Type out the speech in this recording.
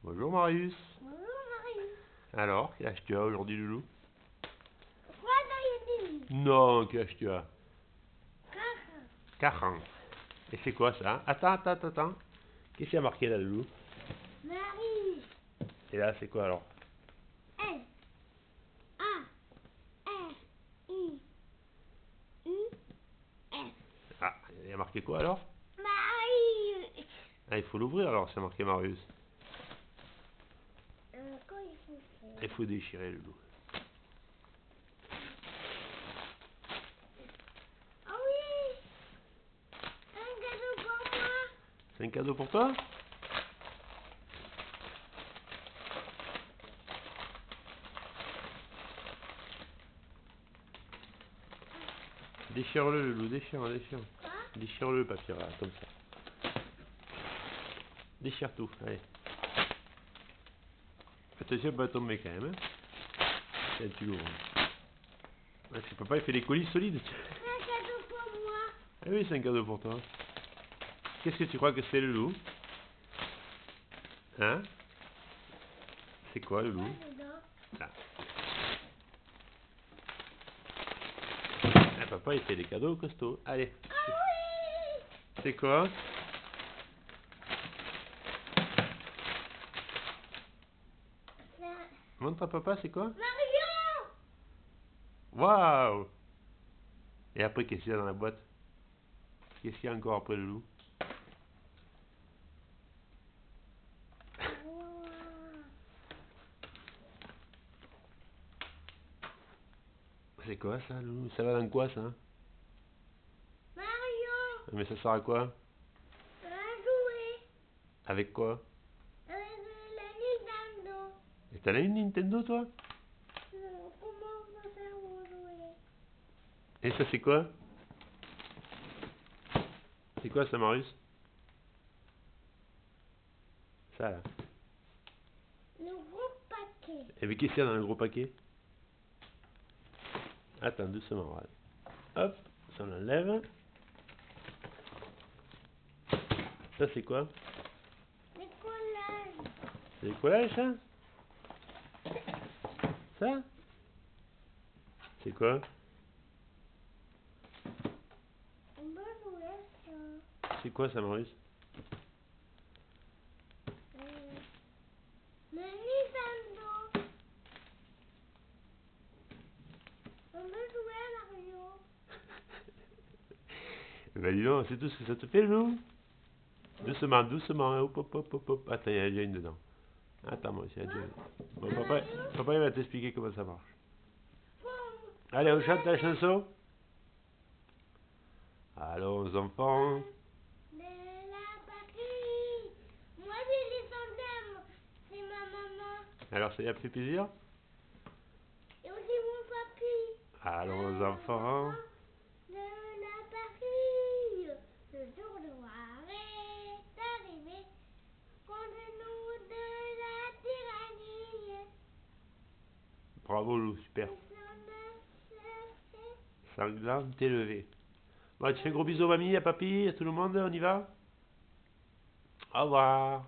Bonjour Marius. Bonjour Marie. Alors, quel âge tu as aujourd'hui, Loulou? 3 ans et demi. Non, quel âge tu as? 4 ans. 4 ans. Et c'est quoi ça? Attends. Qu'est-ce qu'il y a marqué là, Loulou? Marie. Et là, c'est quoi alors? S. A. R. I. U. S. Ah, il y a marqué quoi alors? Marie. Ah, il faut l'ouvrir alors, c'est marqué Marius. Quoi il faut Il faire? faut déchirer, Loulou. Ah oui. Un cadeau pour moi. C'est un cadeau pour toi? Déchire-le, Loulou, déchire. Quoi? Déchire-le, le papier, là, comme ça. Déchire tout, allez. Attention, pas tomber quand même. Hein. Tiens, tu l'ouvres. Ouais, c'est papa, il fait des colis solides. Un cadeau pour moi. Ah oui, c'est un cadeau pour toi. Qu'est-ce que tu crois que c'est, Loulou? Hein? C'est quoi, Loulou? Quoi dedans? Là. Ah, papa, il fait des cadeaux costauds. Allez. Ah oui. C'est quoi? C'est un Montre à papa, c'est quoi? Mario. Waouh! Et après, qu'est-ce qu'il y a dans la boîte? Qu'est-ce qu'il y a encore après, Loulou? Wow. C'est quoi ça, Loulou? Ça va dans quoi, ça? Mario. Mais ça sert à quoi? Un jouet. Avec quoi? Avec de la Nintendo. Et t'as une Nintendo, toi? Comment on peut faire mon jouet? Et ça, c'est quoi? C'est quoi ça, Marius? Ça, là. Le gros paquet. Et mais qu'est-ce qu'il y a dans le gros paquet? Attends, doucement, Rad. Hop, ça on l'enlève. Ça, c'est quoi? Les collages. C'est des collages, ça? Ça? C'est quoi? On peut jouer ça. C'est quoi ça, Maurice? Le Nintendo. On peut jouer à Mario. Bah dis donc, c'est tout ce que ça te fait, Lou? Doucement, hein. Hop. Attends, il y a déjà une dedans. Attends, moi aussi, il y a déjà une. Bon, papa, il va t'expliquer comment ça marche. Allez, on chante la chanson? Allons, enfants. De la patrie. Moi, j'ai les soldats. C'est ma maman. Alors, ça y a fait plaisir? Et aussi mon papy. Allons, enfants. De la patrie. Le jour de gloire est arrivé. Contre nous de la tyrannie. Bravo, Lou, super. Sanglant élevé. Bon, tu fais un gros bisou à mamie, à papy, à tout le monde, on y va? Au revoir.